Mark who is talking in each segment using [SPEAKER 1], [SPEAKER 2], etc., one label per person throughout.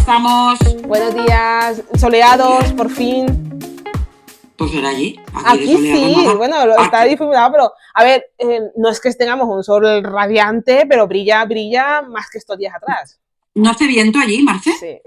[SPEAKER 1] estamos?
[SPEAKER 2] Buenos días, soleados, por fin.
[SPEAKER 1] Pues era allí.
[SPEAKER 2] Aquí sí, bueno, está difuminado, pero a ver, no es que tengamos un sol radiante, pero brilla más que estos días atrás.
[SPEAKER 1] ¿No hace viento allí, Marce?
[SPEAKER 2] Sí.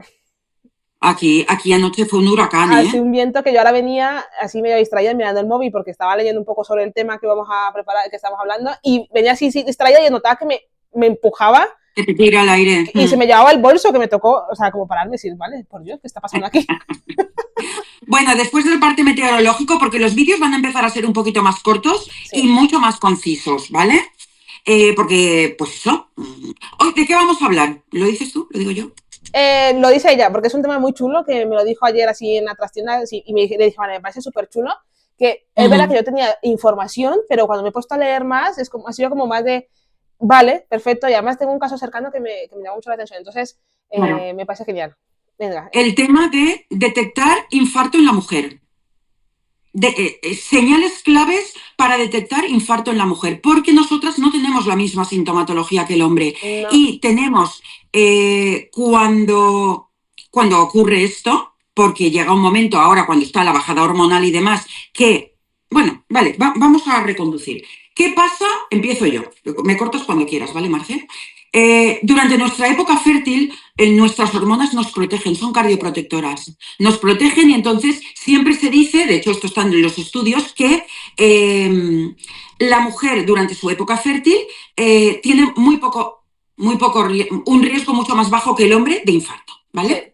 [SPEAKER 1] Aquí anoche fue un huracán,
[SPEAKER 2] Hace un viento que yo ahora venía así medio distraída mirando el móvil porque estaba leyendo un poco sobre el tema que vamos a preparar, que estamos hablando, y venía así distraída y notaba que me empujaba.
[SPEAKER 1] Que te tira al aire.
[SPEAKER 2] Y se me llevaba el bolso, que me tocó, o sea, como pararme y decir, vale, por Dios, ¿qué está pasando aquí?
[SPEAKER 1] Bueno, después del parte meteorológico, porque los vídeos van a empezar a ser un poquito más cortos y mucho más concisos, ¿vale? Porque, pues eso. Hoy, ¿de qué vamos a hablar? ¿Lo dices tú? ¿Lo digo yo?
[SPEAKER 2] Lo dice ella, porque es un tema muy chulo, que me lo dijo ayer así en la trastienda, y le dije, vale, me parece súper chulo, que es verdad que yo tenía información, pero cuando me he puesto a leer más, ha sido como más de, vale, perfecto, y además tengo un caso cercano que me llama mucho la atención, entonces me parece genial. Venga.
[SPEAKER 1] El tema de detectar infarto en la mujer. Señales claves para detectar infarto en la mujer, porque nosotras no tenemos la misma sintomatología que el hombre.
[SPEAKER 2] No.
[SPEAKER 1] Y tenemos, cuando ocurre esto, porque llega un momento ahora cuando está la bajada hormonal y demás, que, bueno, vale, vamos a reconducir. ¿Qué pasa? Empiezo yo. Me cortas cuando quieras, ¿vale, Marce? Durante nuestra época fértil, nuestras hormonas nos protegen, son cardioprotectoras. Nos protegen y entonces siempre se dice, de hecho esto está en los estudios, que la mujer durante su época fértil tiene un riesgo mucho más bajo que el hombre de infarto, ¿vale?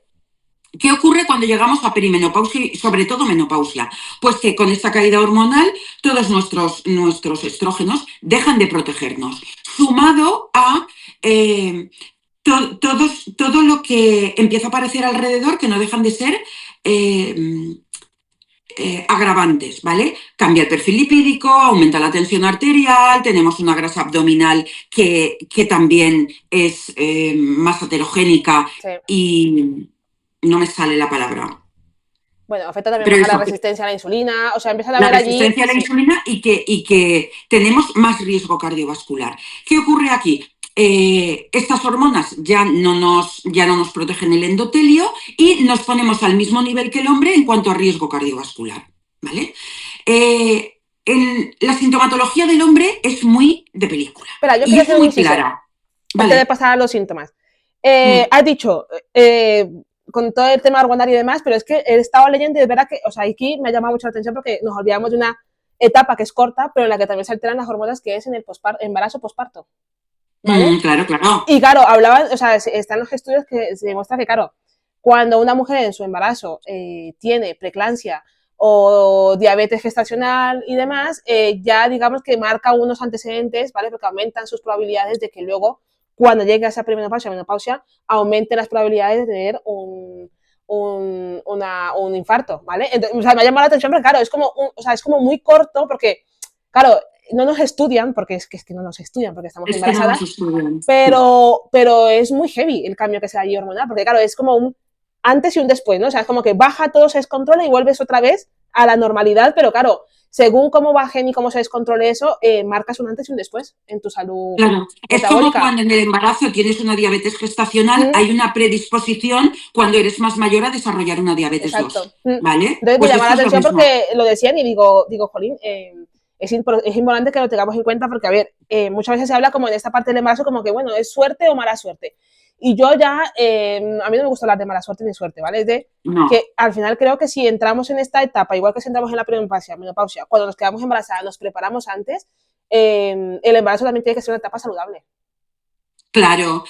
[SPEAKER 1] ¿Qué ocurre cuando llegamos a perimenopausia y sobre todo menopausia? Pues que con esta caída hormonal todos nuestros estrógenos dejan de protegernos, sumado a todo lo que empieza a aparecer alrededor, que no dejan de ser agravantes, ¿vale? Cambia el perfil lipídico, aumenta la tensión arterial, tenemos una grasa abdominal que también es más heterogénica y no me sale la palabra.
[SPEAKER 2] Bueno, afecta también más a la resistencia a la insulina, o sea, empiezan a ver allí...
[SPEAKER 1] La resistencia a la insulina y que tenemos más riesgo cardiovascular. ¿Qué ocurre aquí? Estas hormonas ya no nos protegen el endotelio y nos ponemos al mismo nivel que el hombre en cuanto a riesgo cardiovascular, ¿vale? La sintomatología del hombre es muy de película.
[SPEAKER 2] Espera, yo quiero hacer muy clara. Antes de pasar a los síntomas. Has dicho... con todo el tema hormonal y demás, pero es que he estado leyendo y de verdad que, o sea, aquí me ha llamado mucho la atención porque nos olvidamos de una etapa que es corta, pero en la que también se alteran las hormonas, que es en el embarazo posparto. ¿Vale?
[SPEAKER 1] Claro.
[SPEAKER 2] Y claro, hablaban, o sea, están los estudios que se demuestra que, claro, cuando una mujer en su embarazo tiene preeclampsia o diabetes gestacional y demás, ya digamos que marca unos antecedentes, ¿vale? Porque aumentan sus probabilidades de que luego, cuando llegue a esa menopausia, aumente las probabilidades de tener un infarto, ¿vale? Entonces, o sea, me ha llamado la atención, pero claro, es como muy corto porque, claro, no nos estudian, porque es que no nos estudian, porque estamos embarazadas, pero es muy heavy el cambio que se da allí hormonal, porque claro, es como un antes y un después, ¿no? O sea, es como que baja, todo se descontrola y vuelves otra vez a la normalidad, pero claro, según cómo bajen y cómo se descontrole eso, marcas un antes y un después en tu salud.
[SPEAKER 1] Claro, es como cuando en el embarazo tienes una diabetes gestacional, hay una predisposición cuando eres más mayor a desarrollar una diabetes 2, ¿vale?
[SPEAKER 2] Entonces me llama la atención porque lo decían y digo, jolín, es importante que lo tengamos en cuenta porque, a ver, muchas veces se habla como en esta parte del embarazo como que, bueno, ¿es suerte o mala suerte? Y yo ya, a mí no me gusta hablar de mala suerte ni suerte, ¿vale? Es de que al final creo que si entramos en esta etapa, igual que si entramos en la menopausia, cuando nos quedamos embarazadas, nos preparamos antes, el embarazo también tiene que ser una etapa saludable.
[SPEAKER 1] Claro,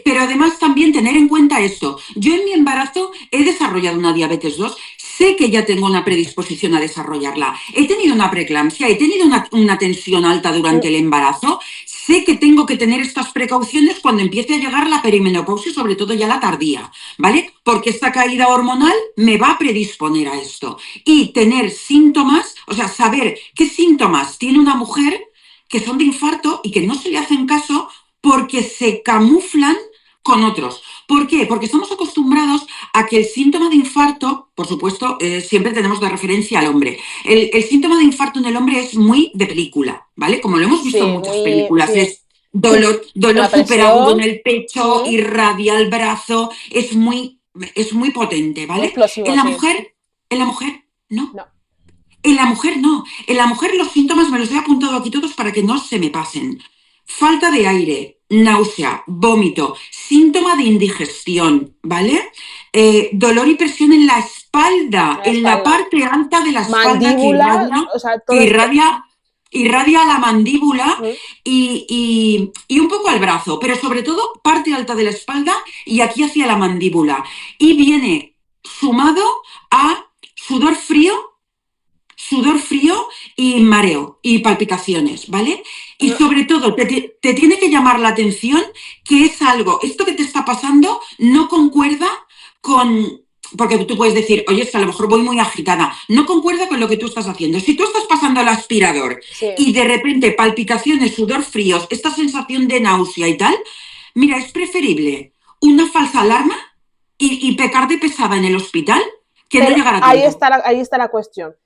[SPEAKER 1] pero además también tener en cuenta esto. Yo en mi embarazo he desarrollado una diabetes 2, sé que ya tengo una predisposición a desarrollarla. He tenido una preeclampsia, he tenido una tensión alta durante el embarazo. Sé que tengo que tener estas precauciones cuando empiece a llegar la perimenopausia, sobre todo ya la tardía, ¿vale? Porque esta caída hormonal me va a predisponer a esto. Y tener síntomas, o sea, saber qué síntomas tiene una mujer que son de infarto y que no se le hacen caso porque se camuflan con otros. ¿Por qué? Porque estamos acostumbrados a que el síntoma de infarto, por supuesto, siempre tenemos de referencia al hombre. El síntoma de infarto en el hombre es muy de película, ¿vale? Como lo hemos visto en muchas películas. Es dolor súper agudo en el pecho, irradia el brazo, es muy es muy potente,
[SPEAKER 2] muy
[SPEAKER 1] ¿vale?
[SPEAKER 2] explosivo, sí.
[SPEAKER 1] En la mujer, no.
[SPEAKER 2] No.
[SPEAKER 1] En la mujer no. En la mujer los síntomas me los he apuntado aquí todos para que no se me pasen. Falta de aire, náusea, vómito, síntoma de indigestión, ¿vale? Dolor y presión en la espalda,
[SPEAKER 2] La
[SPEAKER 1] en la
[SPEAKER 2] espalda.
[SPEAKER 1] parte alta de la espalda
[SPEAKER 2] Mandíbula, o sea,
[SPEAKER 1] que
[SPEAKER 2] todo esto.
[SPEAKER 1] irradia a la mandíbula
[SPEAKER 2] Mm.
[SPEAKER 1] y un poco al brazo, pero sobre todo parte alta de la espalda y aquí hacia la mandíbula. Y viene sumado a sudor frío y mareo y palpitaciones, ¿vale? Y sobre todo, te tiene que llamar la atención que es algo, esto que te está pasando no concuerda con, porque tú puedes decir, oye, es que a lo mejor voy muy agitada, no concuerda con lo que tú estás haciendo. Si tú estás pasando el aspirador
[SPEAKER 2] Sí.
[SPEAKER 1] y de repente palpitaciones, sudor fríos, esta sensación de náusea y tal, mira, es preferible una falsa alarma y pecar de pesada en el hospital que no
[SPEAKER 2] Pero
[SPEAKER 1] llegar a tiempo.
[SPEAKER 2] ahí está la cuestión.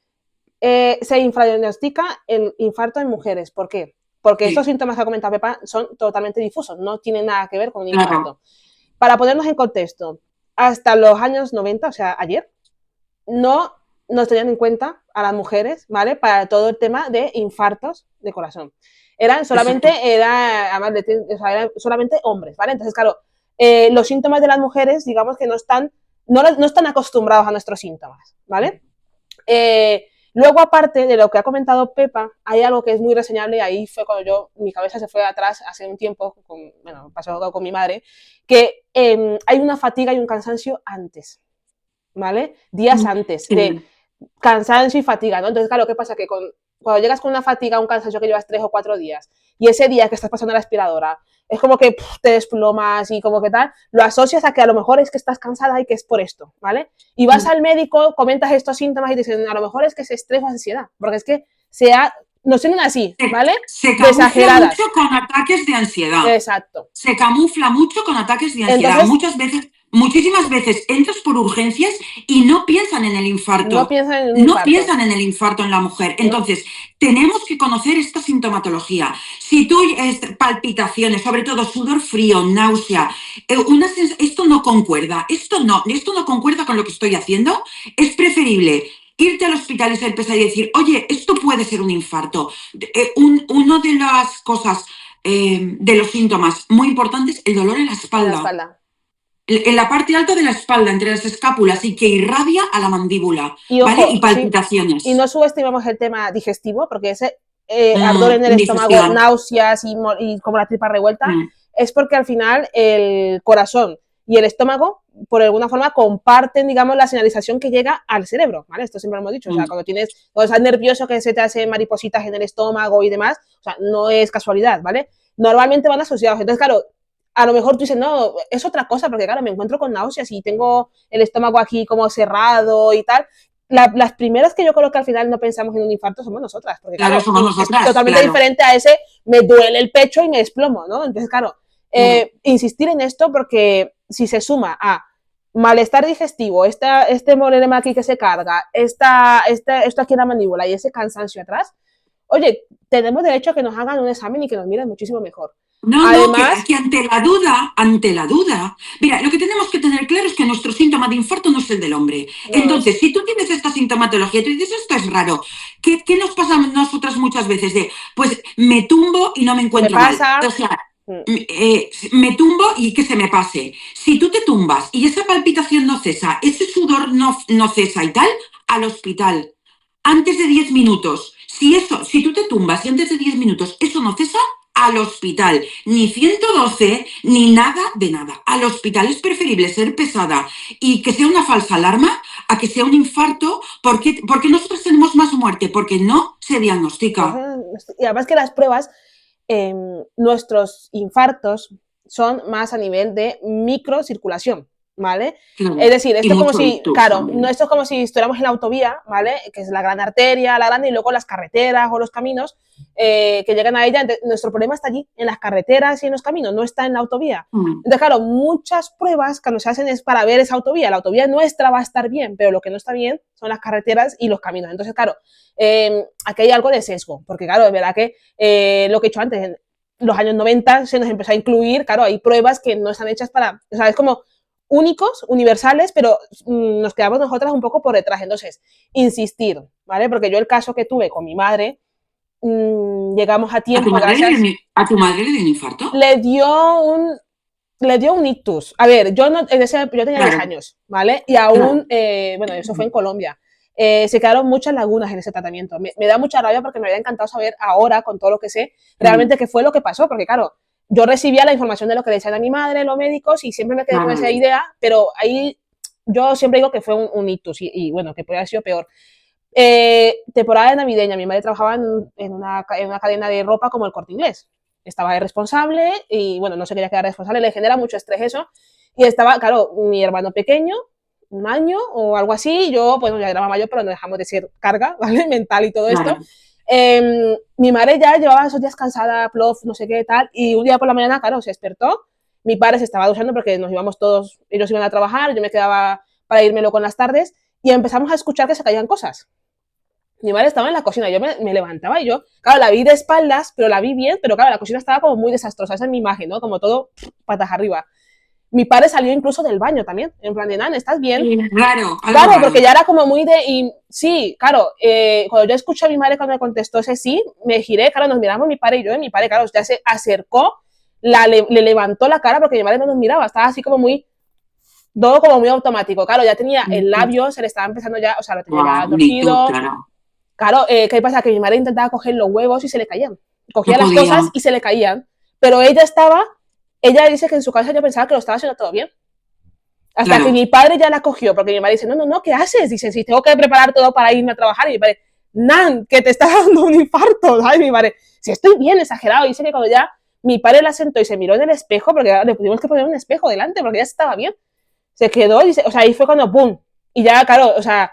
[SPEAKER 2] Se infradiagnostica el infarto en mujeres. ¿Por qué? Porque estos
[SPEAKER 1] Sí,
[SPEAKER 2] síntomas que ha comentado Pepa son totalmente difusos, no tienen nada que ver con un
[SPEAKER 1] claro.
[SPEAKER 2] infarto. Para ponernos en contexto, hasta los años 90, o sea, ayer, no nos tenían en cuenta a las mujeres, ¿vale? Para todo el tema de infartos de corazón. Eran solamente, eran solamente hombres, ¿vale? Entonces, claro, los síntomas de las mujeres, digamos que no están acostumbrados a nuestros síntomas, ¿vale? Luego, aparte de lo que ha comentado Pepa, hay algo que es muy reseñable y ahí fue cuando mi cabeza se fue atrás hace un tiempo, pasó con mi madre, que hay una fatiga y un cansancio antes, ¿vale? Días antes de cansancio y fatiga, ¿no? Entonces, claro, ¿qué pasa? Que cuando llegas con una fatiga, un cansancio que llevas 3 o 4 días, y ese día que estás pasando la aspiradora, es como que te desplomas y como que tal, lo asocias a que a lo mejor es que estás cansada y que es por esto, ¿vale? Y vas al médico, comentas estos síntomas y te dicen, a lo mejor es que es estrés o ansiedad, porque es que nos tienen así, ¿vale?
[SPEAKER 1] Se camufla
[SPEAKER 2] Desageradas.
[SPEAKER 1] mucho con ataques de ansiedad.
[SPEAKER 2] Exacto.
[SPEAKER 1] Se camufla mucho con ataques de ansiedad.
[SPEAKER 2] Entonces,
[SPEAKER 1] Muchas veces, muchísimas veces entras por urgencias y no piensan en el infarto.
[SPEAKER 2] no piensan en un
[SPEAKER 1] No
[SPEAKER 2] infarto.
[SPEAKER 1] piensan en el infarto en la mujer. Entonces, tenemos que conocer esta sintomatología. Si tú, palpitaciones, sobre todo sudor frío, náusea, esto no concuerda, esto no concuerda con lo que estoy haciendo, es preferible irte al hospital y ser pesada y decir, oye, esto puede ser un infarto. Uno de las cosas, de los síntomas muy importantes, el dolor en la espalda.
[SPEAKER 2] En la espalda.
[SPEAKER 1] En la parte alta de la espalda, entre las escápulas, y que irradia a la mandíbula,
[SPEAKER 2] y, ojo,
[SPEAKER 1] ¿vale? Y palpitaciones.
[SPEAKER 2] Sí, y no subestimamos el tema digestivo, porque ese ardor en el estómago, náuseas y como la tripa revuelta, es porque al final el corazón y el estómago, por alguna forma, comparten, digamos, la señalización que llega al cerebro, ¿vale? Esto siempre lo hemos dicho, o sea, cuando estás nervioso que se te hacen maripositas en el estómago y demás, o sea, no es casualidad, ¿vale? Normalmente van asociados. Entonces, claro, a lo mejor tú dices, no, es otra cosa, porque claro, me encuentro con náuseas y tengo el estómago aquí como cerrado y tal. Las primeras que yo creo que al final no pensamos en un infarto somos nosotras, porque claro,
[SPEAKER 1] somos nosotras,
[SPEAKER 2] es totalmente diferente a ese, me duele el pecho y me desplomo, ¿no? Entonces, claro, insistir en esto porque si se suma a malestar digestivo, este problema aquí que se carga, esto aquí en la mandíbula y ese cansancio atrás, oye, tenemos derecho a que nos hagan un examen y que nos miren muchísimo mejor.
[SPEAKER 1] No, además, no, que ante la duda, mira, lo que tenemos que tener claro es que nuestro síntoma de infarto no es el del hombre. No. Entonces, si tú tienes esta sintomatología, tú dices, esto es raro, ¿qué nos pasa a nosotras muchas veces? Pues me tumbo y no me encuentro mal. O sea, me tumbo y que se me pase. Si tú te tumbas y esa palpitación no cesa, ese sudor no cesa y tal, al hospital. Antes de 10 minutos. Si tú te tumbas y antes de 10 minutos eso no cesa, al hospital. Ni 112, ni nada de nada. Al hospital es preferible ser pesada y que sea una falsa alarma a que sea un infarto, porque nosotros tenemos más muerte, porque no se diagnostica.
[SPEAKER 2] Y además que las pruebas, nuestros infartos son más a nivel de microcirculación, ¿vale? Claro. Es decir, esto es como si, claro, no, esto es como si estuviéramos en la autovía, ¿vale? Que es la gran arteria, la grande, y luego las carreteras o los caminos que llegan a ella. Entonces, nuestro problema está allí, en las carreteras y en los caminos, no está en la autovía. Entonces, claro, muchas pruebas que nos hacen es para ver esa autovía. La autovía nuestra va a estar bien, pero lo que no está bien son las carreteras y los caminos. Entonces, claro, aquí hay algo de sesgo, porque claro, es verdad que lo que he dicho antes, en los años 90 se nos empezó a incluir, claro, hay pruebas que no están hechas para, o sea, es como únicos, universales, pero nos quedamos nosotras un poco por detrás. Entonces, insistir, ¿vale? Porque yo el caso que tuve con mi madre, llegamos a tiempo, gracias.
[SPEAKER 1] ¿A tu madre le dio un infarto?
[SPEAKER 2] Le dio un ictus. A ver, yo, no, yo tenía 10 años, ¿vale? Y aún, bueno, eso fue en Colombia. Se quedaron muchas lagunas en ese tratamiento. Me da mucha rabia porque me había encantado saber ahora, con todo lo que sé, realmente qué fue lo que pasó, porque claro, yo recibía la información de lo que decían a mi madre, los médicos, y siempre me quedé con esa idea, pero ahí yo siempre digo que fue un ictus, y bueno, que podría haber sido peor. Temporada navideña, mi madre trabajaba en una cadena de ropa como el Corte Inglés. Estaba irresponsable y, bueno, no se quería quedar responsable, le genera mucho estrés eso. Y estaba, claro, mi hermano pequeño, 1 año o algo así, yo, pues ya era mayor, pero no dejamos de ser carga, ¿vale? Mental y todo esto. Mi madre ya llevaba esos días cansada, plof, no sé qué, tal, y un día por la mañana, claro, se despertó, mi padre se estaba duchando porque nos íbamos todos, ellos iban a trabajar, yo me quedaba para irme con las tardes, y empezamos a escuchar que se caían cosas. Mi madre estaba en la cocina, yo me levantaba y yo, claro, la vi de espaldas, pero la vi bien, pero claro, la cocina estaba como muy desastrosa, esa es mi imagen, ¿no? Como todo patas arriba. Mi padre salió incluso del baño también, en plan de, Nan, ¿estás bien?
[SPEAKER 1] Claro,
[SPEAKER 2] claro, porque ya era como muy de, y sí, claro, cuando yo escuché a mi madre cuando me contestó ese sí, me giré, claro, nos miramos mi padre y yo, y mi padre, claro, ya se acercó, le levantó la cara porque mi madre no nos miraba, estaba así como muy, todo como muy automático, claro, ya tenía el labio, se le estaba empezando ya, o sea, lo tenía ya torcido. Claro, ¿qué pasa? Que mi madre intentaba coger los huevos y se le caían. Cogía las cosas y se le caían. Pero ella dice que en su cabeza yo pensaba que lo estaba haciendo todo bien. Hasta que mi padre ya la cogió, porque mi madre dice, no, ¿qué haces? Dice, si tengo que preparar todo para irme a trabajar. Y mi padre, Nan, que te está dando un infarto. ¿Sabes? Mi madre, si estoy bien, exagerado. Y dice que cuando ya mi padre la sentó y se miró en el espejo, porque le tuvimos que poner un espejo delante, porque ya estaba bien. Se quedó, y o sea, ahí fue cuando, ¡pum! Y ya, claro, o sea,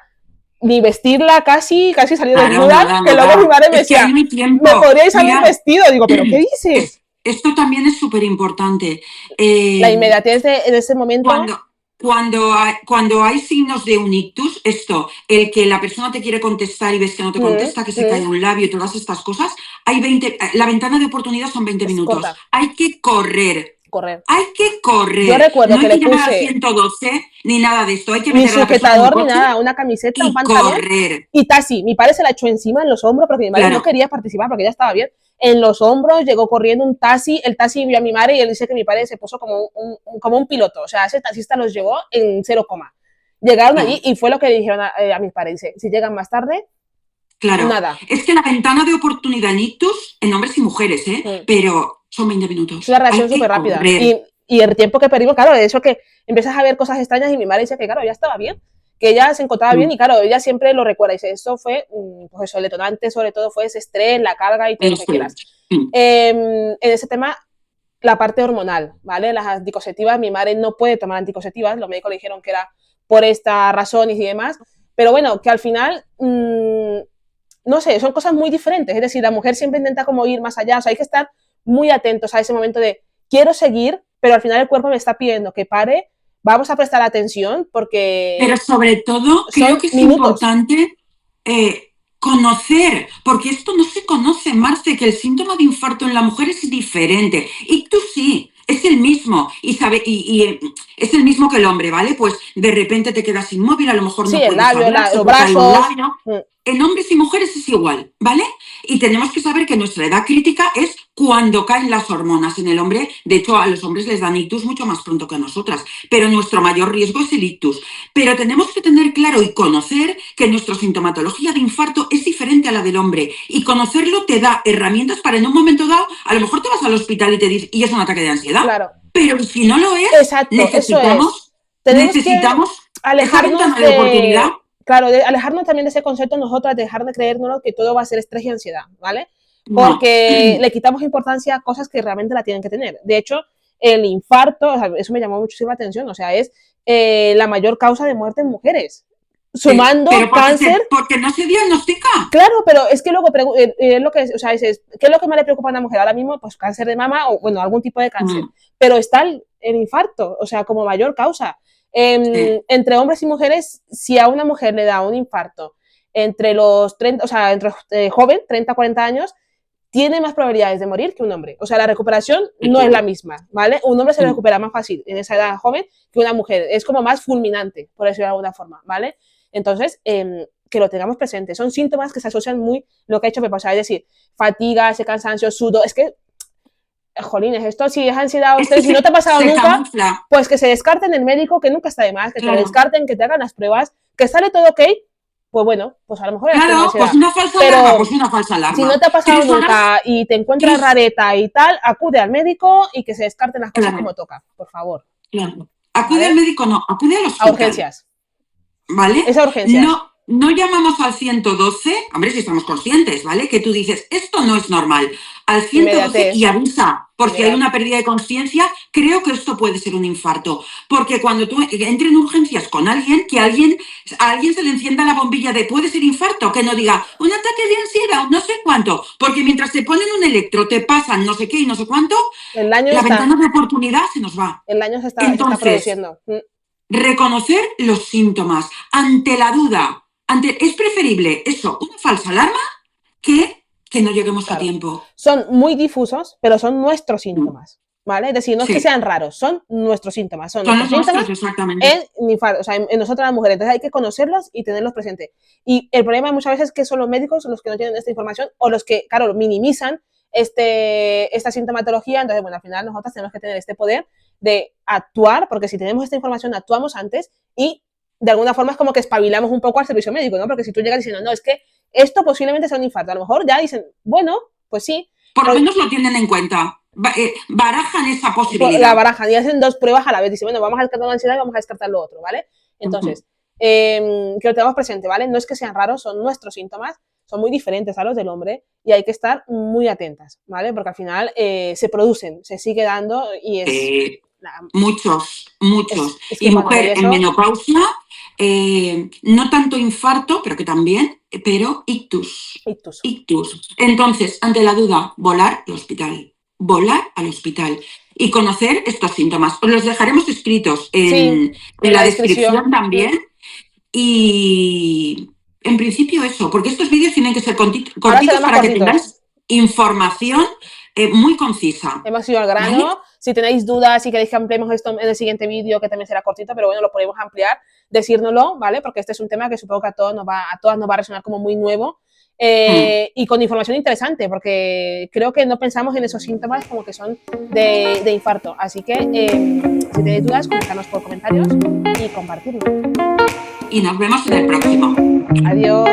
[SPEAKER 2] ni vestirla casi salió desnuda, que luego mi madre me decía, me podríais haber vestido. Digo, ¿pero qué dices?
[SPEAKER 1] Esto también es súper importante.
[SPEAKER 2] La inmediatez en ese momento.
[SPEAKER 1] Cuando hay signos de un ictus, el que la persona te quiere contestar y ves que no te contesta, que se cae un labio y todas estas cosas, la ventana de oportunidad son 20 minutos. Corta. Hay que correr. Hay que correr.
[SPEAKER 2] Yo recuerdo
[SPEAKER 1] no
[SPEAKER 2] que
[SPEAKER 1] hay
[SPEAKER 2] le
[SPEAKER 1] que
[SPEAKER 2] puse
[SPEAKER 1] llamar a 112 ni nada de esto. Hay que
[SPEAKER 2] ni sujetador ni nada, una camiseta, un pantalón
[SPEAKER 1] correr.
[SPEAKER 2] Y Tasi, mi padre se la echó encima en los hombros porque mi madre no quería participar porque ya estaba bien. En los hombros llegó corriendo un taxi, el taxi vio a mi madre y él dice que mi padre se puso como un piloto, o sea, ese taxista los llevó en 0, llegaron allí y fue lo que le dijeron a mis padres, dice, si llegan más tarde, nada.
[SPEAKER 1] Es que la ventana de oportunidad en ictus, en hombres y mujeres, pero son 20 minutos.
[SPEAKER 2] Es una reacción súper rápida. Y el tiempo que perdimos, claro, de eso que empiezas a ver cosas extrañas y mi madre dice que, claro, ya estaba bien, que ella se encontraba bien y, claro, ella siempre lo recuerda. Y dice, eso fue, pues eso, el detonante sobre todo fue ese estrés, la carga y todo lo que quieras. En ese tema, la parte hormonal, ¿vale? Las anticonceptivas, mi madre no puede tomar anticonceptivas, los médicos le dijeron que era por esta razón y demás, pero bueno, que al final, no sé, son cosas muy diferentes. Es decir, la mujer siempre intenta como ir más allá, o sea, hay que estar muy atentos a ese momento de quiero seguir, pero al final el cuerpo me está pidiendo que pare, vamos a prestar atención porque...
[SPEAKER 1] Pero sobre todo creo que es importante conocer, porque esto no se conoce, Marce, que el síntoma de infarto en la mujer es diferente. Ictus sí, es el mismo, y es el mismo que el hombre, ¿vale? Pues de repente te quedas inmóvil, a lo mejor no puedes hablar,
[SPEAKER 2] los brazos...
[SPEAKER 1] En hombres y mujeres es igual, ¿vale? Y tenemos que saber que nuestra edad crítica es cuando caen las hormonas en el hombre. De hecho, a los hombres les dan ictus mucho más pronto que a nosotras, pero nuestro mayor riesgo es el ictus. Pero tenemos que tener claro y conocer que nuestra sintomatología de infarto es diferente a la del hombre. Y conocerlo te da herramientas para en un momento dado, a lo mejor te vas al hospital y te dices, y es un ataque de ansiedad.
[SPEAKER 2] Claro.
[SPEAKER 1] Pero si no lo es,
[SPEAKER 2] exacto, necesitamos alejarnos de oportunidad. Claro, de alejarnos también de ese concepto nosotras, dejar de creernos que todo va a ser estrés y ansiedad, ¿vale? Porque le quitamos importancia a cosas que realmente la tienen que tener. De hecho, el infarto, o sea, eso me llamó muchísimo la atención, o sea, es la mayor causa de muerte en mujeres. Sumando cáncer.
[SPEAKER 1] Porque no se diagnostica.
[SPEAKER 2] Claro, pero es que luego, lo que, o sea, ¿qué es lo que más le preocupa a una mujer? Ahora mismo, pues cáncer de mama o, bueno, algún tipo de cáncer. Pero está el infarto, o sea, como mayor causa. Entre hombres y mujeres, si a una mujer le da un infarto entre los 30, o sea, entre joven, 30, 40 años, tiene más probabilidades de morir que un hombre. O sea, la recuperación no es la misma, ¿vale? Un hombre se recupera más fácil en esa edad joven que una mujer. Es como más fulminante, por decirlo de alguna forma, ¿vale? Entonces, que lo tengamos presente. Son síntomas que se asocian muy lo que ha hecho Pepa. O sea, es decir, fatiga, ese cansancio, sudo. Es que, jolines, esto si es ansiedad o estrés, si no te ha pasado nunca,
[SPEAKER 1] camufla.
[SPEAKER 2] pues que se descarten el médico, que nunca está de más, que
[SPEAKER 1] Claro.
[SPEAKER 2] te descarten, que te hagan las pruebas, que sale todo ok, pues bueno, pues a lo mejor
[SPEAKER 1] Claro, pues una falsa alarma, pues una falsa alarma.
[SPEAKER 2] Si no te ha pasado
[SPEAKER 1] 3 horas,
[SPEAKER 2] nunca y te encuentras rareta y tal, acude al médico y que se descarten las cosas como toca, por favor.
[SPEAKER 1] Claro. Acude al médico, no, acude al hospital.
[SPEAKER 2] A urgencias.
[SPEAKER 1] ¿Vale?
[SPEAKER 2] Es a urgencias.
[SPEAKER 1] No llamamos al 112, hombre, si estamos conscientes, ¿vale? Que tú dices, esto no es normal. Al 112 y avisa, porque hay una pérdida de conciencia, creo que esto puede ser un infarto. Porque cuando tú entres en urgencias con alguien, que a alguien se le encienda la bombilla de puede ser infarto, que no diga un ataque de ansiedad, no sé cuánto, porque mientras te ponen un electro, te pasan no sé qué y no sé cuánto, la ventana de oportunidad se nos va.
[SPEAKER 2] El daño se está produciendo.
[SPEAKER 1] Reconocer los síntomas ante la duda. Es preferible eso, una falsa alarma, que no lleguemos a tiempo.
[SPEAKER 2] Son muy difusos, pero son nuestros síntomas, ¿vale? Es decir, no es que sean raros, son nuestros síntomas. Son nuestros síntomas
[SPEAKER 1] exactamente.
[SPEAKER 2] En nosotras las mujeres. Entonces hay que conocerlos y tenerlos presentes. Y el problema muchas veces es que son los médicos los que no tienen esta información o los que, claro, minimizan esta sintomatología. Entonces, bueno, al final nosotras tenemos que tener este poder de actuar, porque si tenemos esta información actuamos antes y de alguna forma es como que espabilamos un poco al servicio médico, ¿no? Porque si tú llegas diciendo, no, es que esto posiblemente sea un infarto, a lo mejor ya dicen, bueno, pues sí.
[SPEAKER 1] Por lo menos lo tienen en cuenta. Barajan esa posibilidad.
[SPEAKER 2] La barajan y hacen 2 pruebas a la vez. Dicen, bueno, vamos a descartar la ansiedad y vamos a descartar lo otro, ¿vale? Entonces, que lo tengamos presente, ¿vale? No es que sean raros, son nuestros síntomas, son muy diferentes a los del hombre y hay que estar muy atentas, ¿vale? Porque al final se producen, se sigue dando y es...
[SPEAKER 1] Muchos. Es y mujer eso, en menopausia, no tanto infarto, pero que también, pero ictus. Entonces, ante la duda, volar al hospital. Y conocer estos síntomas. Os los dejaremos escritos en la descripción también. Y en principio eso, porque estos vídeos tienen que ser cortitos para que tengáis información muy concisa.
[SPEAKER 2] Hemos ido al grano. ¿Vale? Si tenéis dudas y queréis que ampliemos esto en el siguiente vídeo, que también será cortito, pero bueno, lo podemos ampliar, decírnoslo, ¿vale? Porque este es un tema que supongo que a todas nos va a resonar como muy nuevo y con información interesante, porque creo que no pensamos en esos síntomas como que son de infarto. Así que si tenéis dudas, comentadnos por comentarios y compartirlo.
[SPEAKER 1] Y nos vemos en el próximo.
[SPEAKER 2] Adiós.